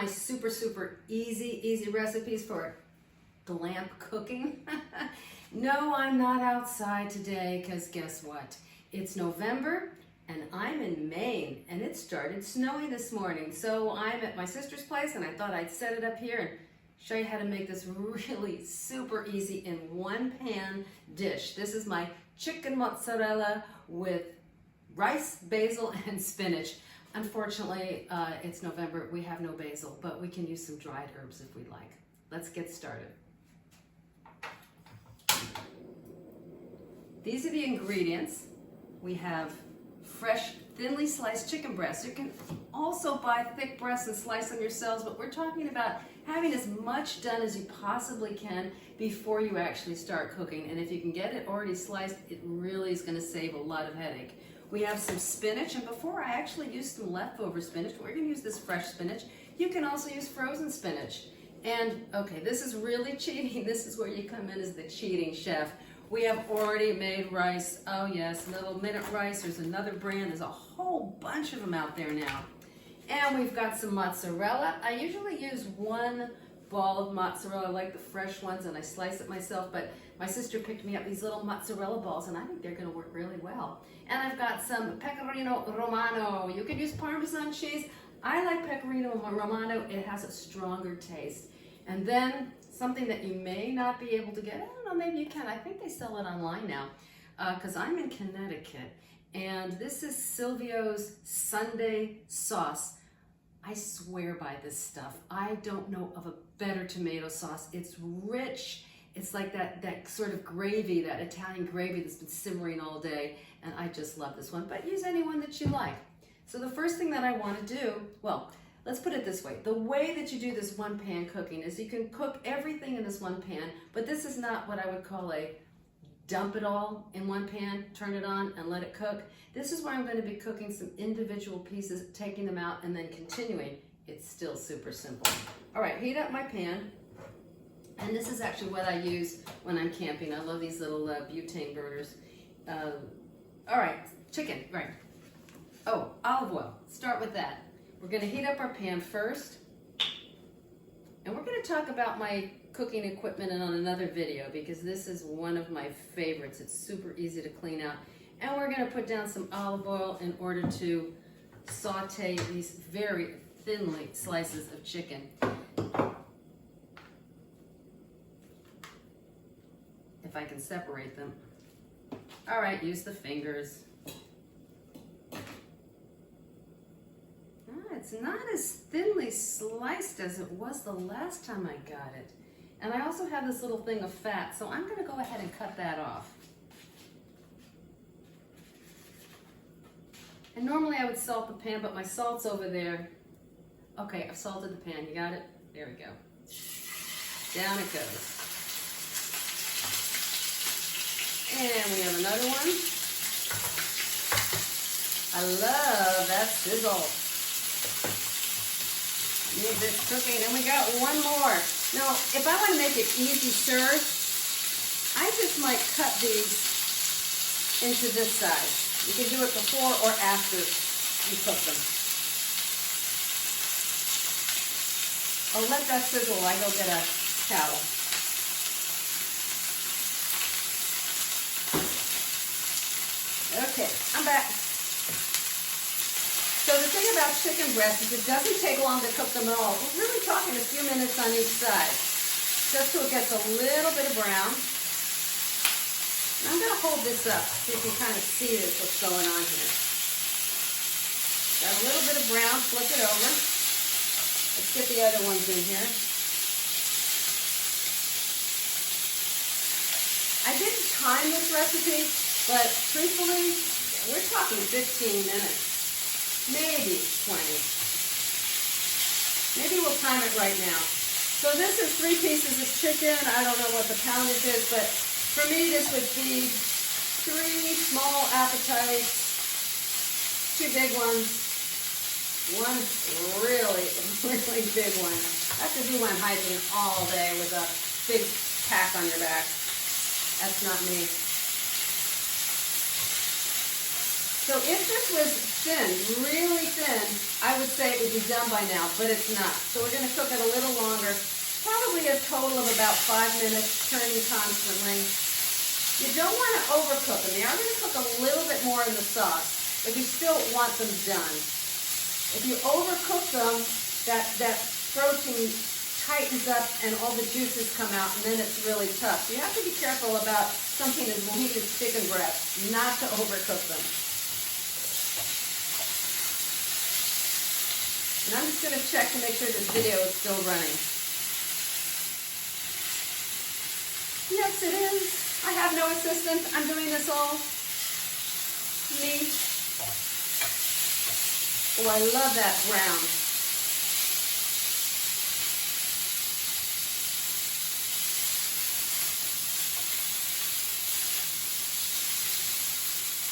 my super easy recipes for glamp cooking. No, I'm not outside today because guess what? It's November and I'm in Maine and it started snowing this morning. So I'm at my sister's place and I thought I'd set it up here and show you how to make this really super easy in one pan dish. This is my chicken mozzarella with rice, basil, and spinach. Unfortunately, it's November. We have no basil, but we can use some dried herbs if we'd like. Let's get started. These are the ingredients. We have fresh, thinly sliced chicken breasts. You can also buy thick breasts and slice them yourselves, but we're talking about having as much done as you possibly can before you actually start cooking. And if you can get it already sliced, it really is going to save a lot of headache. We have some spinach, and before I actually used some leftover spinach, but we're going to use this fresh spinach. You can also use frozen spinach. And okay, this is really cheating. This is where you come in as the cheating chef. We have already made rice. Oh yes, Little Minute Rice. There's another brand. There's a whole bunch of them out there now. And we've got some mozzarella. I usually use one ball of mozzarella. I like the fresh ones and I slice it myself, but my sister picked me up these little mozzarella balls and I think they're going to work really well. And I've got some pecorino romano. You could use Parmesan cheese. I like pecorino romano. It has a stronger taste. And then something that you may not be able to get, I don't know, maybe you can. I think they sell it online now because I'm in Connecticut. And this is Silvio's Sunday sauce. I swear by this stuff. I don't know of a better tomato sauce. It's rich. It's like that sort of gravy, that Italian gravy that's been simmering all day. And I just love this one. But use any one that you like. So the first thing that I want to do, well, let's put it this way. The way that you do this one pan cooking is you can cook everything in this one pan, but this is not what I would call a dump it all in one pan, turn it on and let it cook. This is where I'm going to be cooking some individual pieces, taking them out and then continuing. It's still super simple. All right, heat up my pan. And this is actually what I use when I'm camping. I love these little butane burners. All right, chicken, right. Oh, olive oil, start with that. We're going to heat up our pan first, and we're going to talk about my cooking equipment on another video because this is one of my favorites. It's super easy to clean out. And we're going to put down some olive oil in order to saute these very thinly slices of chicken. If I can separate them. All right, use the fingers. It's not as thinly sliced as it was the last time I got it. And I also have this little thing of fat, so I'm going to go ahead and cut that off. And normally I would salt the pan, but my salt's over there. Okay, I've salted the pan. You got it? There we go. Down it goes. And we have another one. I love that sizzle. Need this cooking, and we got one more. Now, if I want to make it easy serve, I just might cut these into this size. You can do it before or after you cook them. I'll let that sizzle while I go get a towel. Okay, I'm back. So the thing about chicken breast is it doesn't take long to cook them at all. We're really talking a few minutes on each side, just so it gets a little bit of brown. And I'm going to hold this up so you can kind of see this, what's going on here. Got a little bit of brown, flip it over. Let's get the other ones in here. I didn't time this recipe, but truthfully, we're talking 15 minutes. Maybe 20. Maybe we'll time it right now. So this is 3 pieces of chicken. I don't know what the poundage is, but for me this would be 3 small appetites, 2 big ones, 1 really big one. That's if you went hiking all day with a big pack on your back. That's not me. So if this was thin, really thin, I would say it would be done by now, but it's not. So we're going to cook it a little longer, probably a total of about 5 minutes, turning constantly. You don't want to overcook them. They are going to cook a little bit more in the sauce, but you still want them done. If you overcook them, that protein tightens up and all the juices come out, and then it's really tough. So you have to be careful about something as weak as chicken breast, not to overcook them. And I'm just going to check to make sure this video is still running. Yes, it is. I have no assistant. I'm doing this all me. Oh, I love that brown.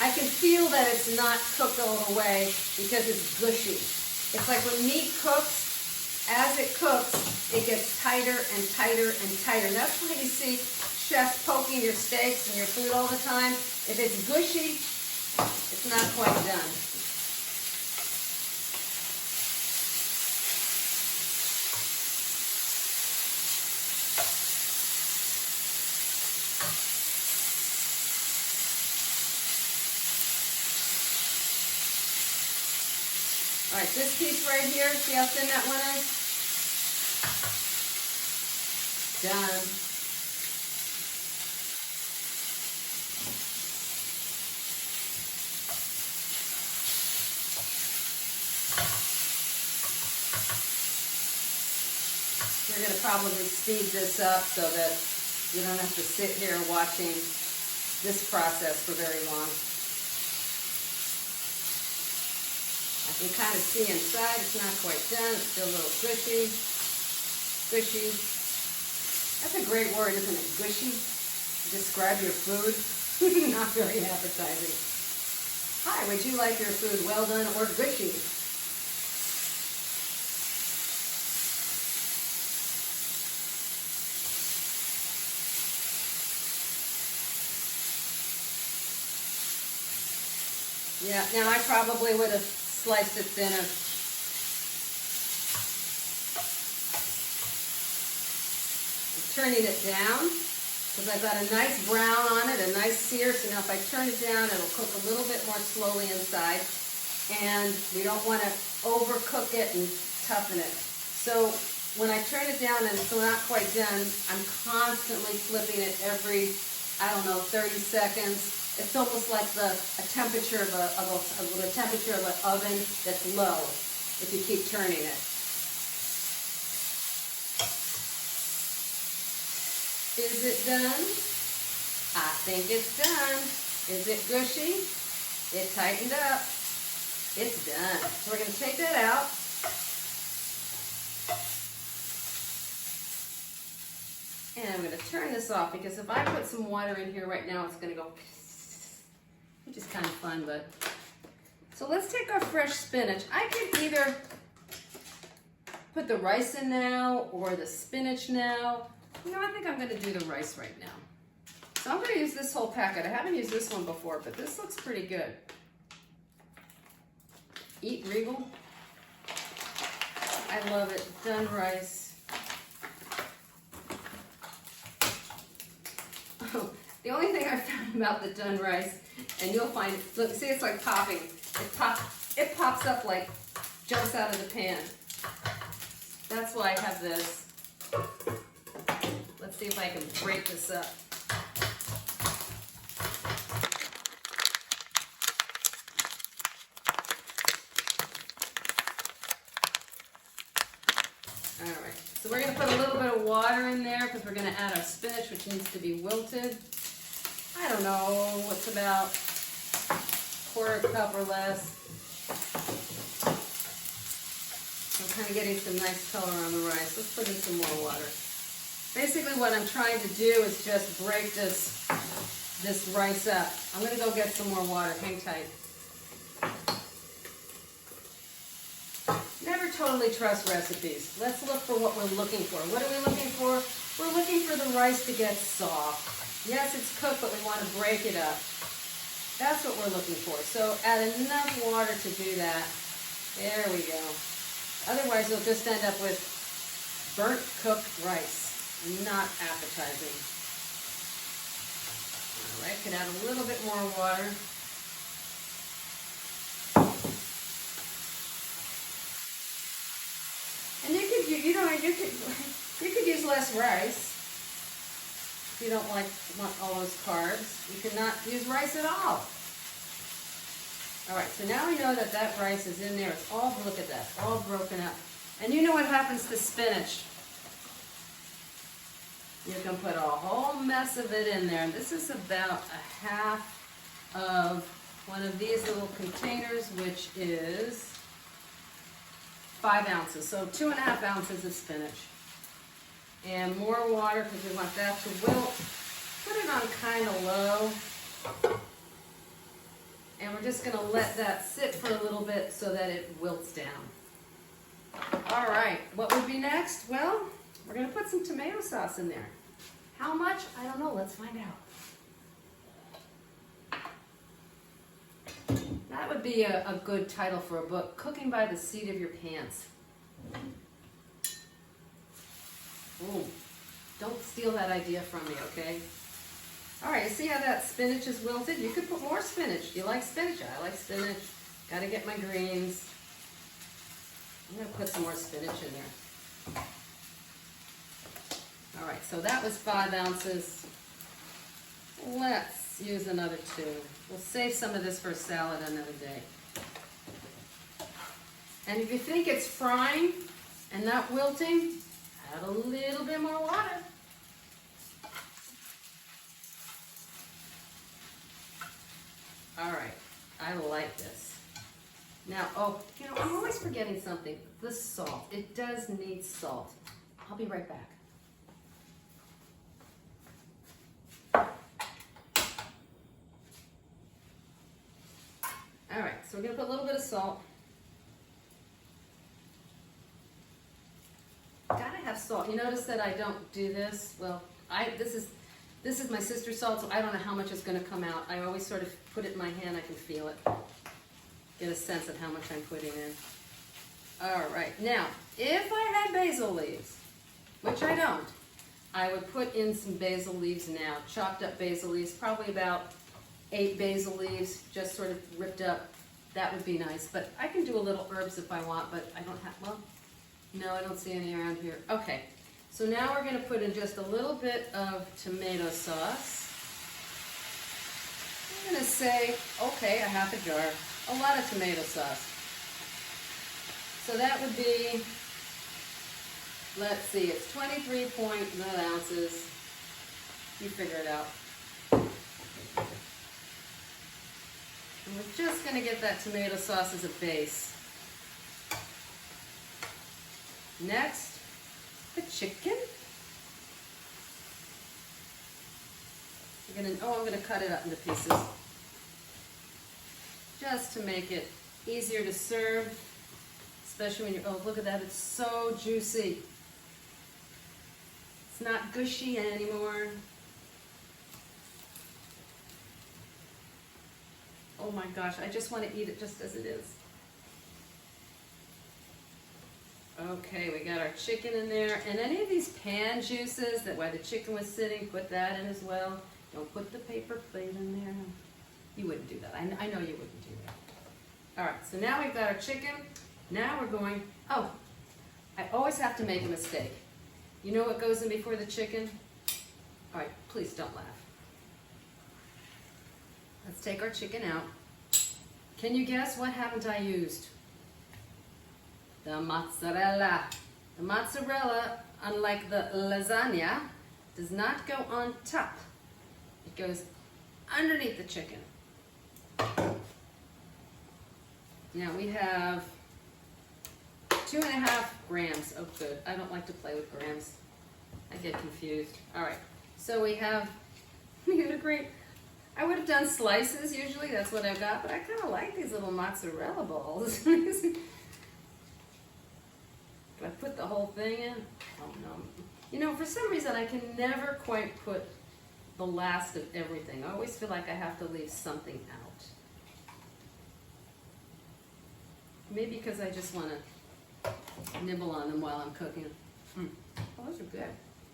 I can feel that it's not cooked all the way because it's gushy. It's like when meat cooks, as it cooks, it gets tighter and tighter and tighter. That's why you see chefs poking your steaks and your food all the time. If it's gushy, it's not quite done. All right, this piece right here, see how thin that one is? Done. We're going to probably speed this up so that you don't have to sit here watching this process for very long. I can kind of see inside, it's not quite done, it's still a little gushy. Gushy. That's a great word, isn't it? Gushy. Describe your food. Not very appetizing. Hi, would you like your food well done or gushy? Yeah, now I probably would have sliced it thinner. I'm turning it down because I've got a nice brown on it, a nice sear, so now if I turn it down, it'll cook a little bit more slowly inside, and we don't want to overcook it and toughen it. So when I turn it down and it's not quite done, I'm constantly flipping it every, 30 seconds. It's almost like the temperature of an oven that's low if you keep turning it. Is it done? I think it's done. Is it gushy? It tightened up. It's done. So we're going to take that out. And I'm going to turn this off because if I put some water in here right now, it's going to go, which is kind of fun, but. So let's take our fresh spinach. I could either put the rice in now or the spinach now. I think I'm going to do the rice right now. So I'm going to use this whole packet. I haven't used this one before, but this looks pretty good. Eat Regal. I love it. Done rice. Oh, the only thing I found about the done rice, and you'll find, look, see, it's like popping. It pops up like jumps out of the pan. That's why I have this. Let's see if I can break this up. All right, so we're going to put a little bit of water in there because we're going to add our spinach, which needs to be wilted. I don't know, what's about a 1/4 cup or less. I'm kind of getting some nice color on the rice. Let's put in some more water. Basically what I'm trying to do is just break this rice up. I'm going to go get some more water. Hang tight. Never totally trust recipes. Let's look for what we're looking for. What are we looking for? We're looking for the rice to get soft. Yes, it's cooked, but we want to break it up. That's what we're looking for. So add enough water to do that. There we go. Otherwise, you'll just end up with burnt cooked rice. Not appetizing. All right, can add a little bit more water. And you could use less rice. If you don't want all those carbs, you cannot use rice at all. All right, so now we know that that rice is in there. It's all, look at that, all broken up. And you know what happens to spinach? You can put a whole mess of it in there. And this is about a half of one of these little containers, which is 5 ounces. So 2.5 ounces of spinach. And more water because we want that to wilt. Put it on kind of low. And we're just going to let that sit for a little bit so that it wilts down. All right, what would be next? Well, we're going to put some tomato sauce in there. How much? I don't know. Let's find out. That would be a good title for a book, Cooking by the Seat of Your Pants. Ooh, don't steal that idea from me, okay? All right, you see how that spinach is wilted? You could put more spinach. Do you like spinach? I like spinach. Got to get my greens. I'm going to put some more spinach in there. All right, so that was 5 ounces. Let's use another 2. We'll save some of this for a salad another day. And if you think it's frying and not wilting, add a little bit more water. All right, I like this. Now, oh, you know, I'm always forgetting something. The salt. It does need salt. I'll be right back. All right, so we're gonna put a little bit of salt. Gotta have salt. You notice that I don't do this? Well, this is my sister's salt, so I don't know how much is gonna come out. I always sort of put it in my hand, I can feel it. Get a sense of how much I'm putting in. All right, now, if I had basil leaves, which I don't, I would put in some basil leaves now, chopped up basil leaves, probably about 8 basil leaves, just sort of ripped up. That would be nice, but I can do a little herbs if I want, but I don't have, well, no, I don't see any around here. Okay, so now we're gonna put in just a little bit of tomato sauce. I'm gonna say, okay, a half a jar, a lot of tomato sauce. So that would be, let's see, it's 23.9 ounces. You figure it out. And we're just gonna get that tomato sauce as a base. Next, the chicken. I'm gonna cut it up into pieces. Just to make it easier to serve, especially when you're, oh, look at that, it's so juicy. It's not gushy anymore. Oh my gosh, I just want to eat it just as it is. Okay, we got our chicken in there, and any of these pan juices that while the chicken was sitting, put that in as well. Don't put the paper plate in there. You wouldn't do that. I know you wouldn't do that. All right, so now we've got our chicken. Now we're going, oh, I always have to make a mistake. You know what goes in before the chicken? All right, please don't laugh. Let's take our chicken out. Can you guess what haven't I used? The mozzarella. The mozzarella, unlike the lasagna, does not go on top. It goes underneath the chicken. Now we have 2.5 grams. Oh, good. I don't like to play with grams. I get confused. All right. So we have, I would have done slices usually. That's what I've got. But I kind of like these little mozzarella balls. Do I put the whole thing in? Oh, no. You know, for some reason, I can never quite put the last of everything. I always feel like I have to leave something out. Maybe because I just want to nibble on them while I'm cooking. Oh, those are good.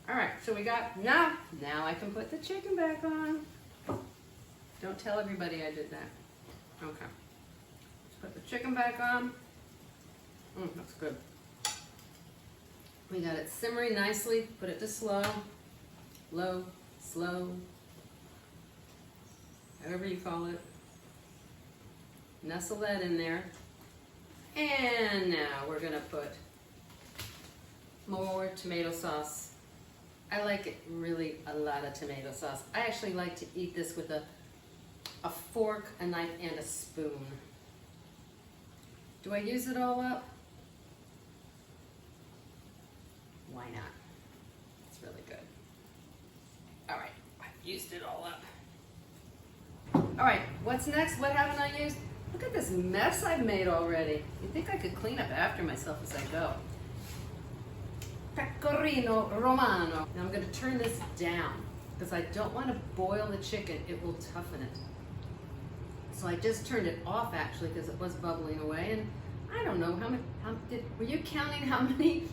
All right, so we got, now I can put the chicken back on. Don't tell everybody I did that. Okay. Let's put the chicken back on. That's good. We got it simmering nicely. Put it to slow, low, slow, however you call it. Nestle that in there. And now we're gonna put more tomato sauce. I like it really a lot of tomato sauce. I actually like to eat this with a fork, a knife, and a spoon. Do I use it all up? Why not? It's really good. All right, I've used it all up. All right, what's next? What haven't I used? Look at this mess I've made already. You'd think I could clean up after myself as I go. Pecorino Romano. Now I'm going to turn this down because I don't want to boil the chicken. It will toughen it. So I just turned it off actually because it was bubbling away, and I don't know were you counting how many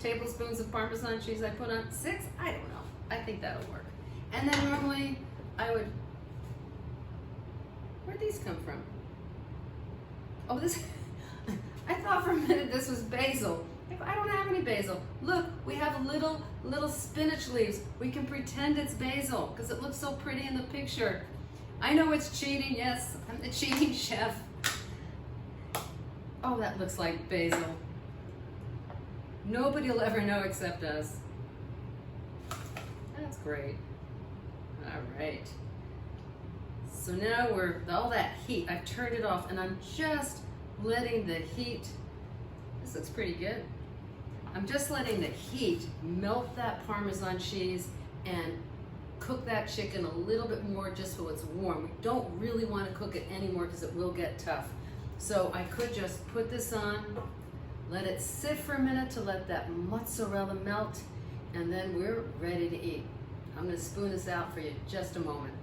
tablespoons of Parmesan cheese I put on? 6? I don't know. I think that'll work. And then normally I would, where'd these come from? Oh, this, I thought for a minute this was basil. I don't have any basil. Look, we have little spinach leaves. We can pretend it's basil because it looks so pretty in the picture. I know it's cheating, yes, I'm the cheating chef. Oh, that looks like basil. Nobody will ever know except us. That's great. All right. So now all that heat, I've turned it off and I'm just letting the heat, this looks pretty good. I'm just letting the heat melt that Parmesan cheese and cook that chicken a little bit more just so it's warm. We don't really want to cook it anymore because it will get tough. So I could just put this on, let it sit for a minute to let that mozzarella melt, and then we're ready to eat. I'm going to spoon this out for you just a moment.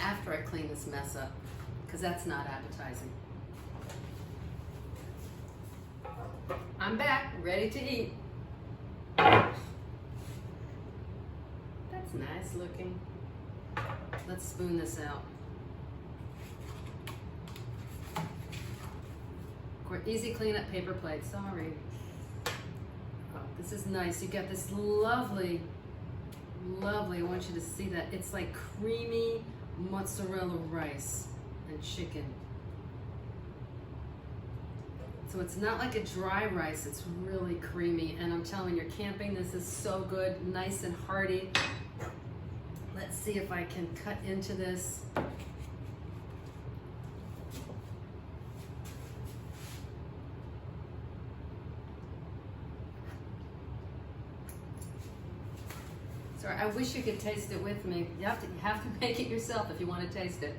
After I clean this mess up, because that's not appetizing. I'm back, ready to eat. That's nice looking. Let's spoon this out. Easy cleanup paper plate, sorry. Oh, this is nice. You get this lovely, I want you to see that. It's like creamy mozzarella rice and chicken. So it's not like a dry rice, it's really creamy. And I'm telling you, you're camping, this is so good, nice and hearty. Let's see if I can cut into this. Sorry, I wish you could taste it with me. You have to make it yourself if you want to taste it.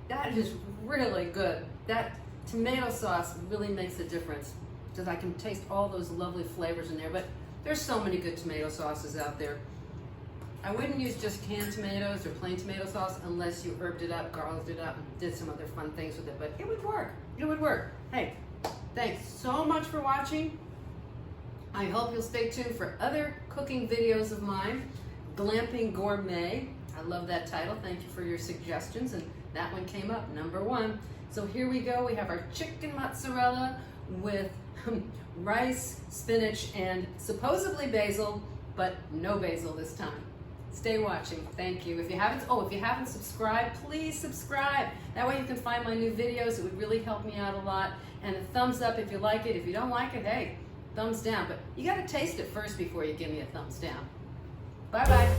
That is really good. That tomato sauce really makes a difference because I can taste all those lovely flavors in there. But there's so many good tomato sauces out there. I wouldn't use just canned tomatoes or plain tomato sauce unless you herbed it up, garlicked it up, and did some other fun things with it. But it would work. It would work. Hey, thanks so much for watching. I hope you'll stay tuned for other cooking videos of mine. Glamping Gourmet. I love that title. Thank you for your suggestions. And that one came up, #1. So here we go. We have our chicken mozzarella with rice, spinach, and supposedly basil, but no basil this time. Stay watching. Thank you. If you haven't subscribed, please subscribe. That way you can find my new videos. It would really help me out a lot. And a thumbs up if you like it. If you don't like it, hey, thumbs down. But you got to taste it first before you give me a thumbs down. Bye-bye.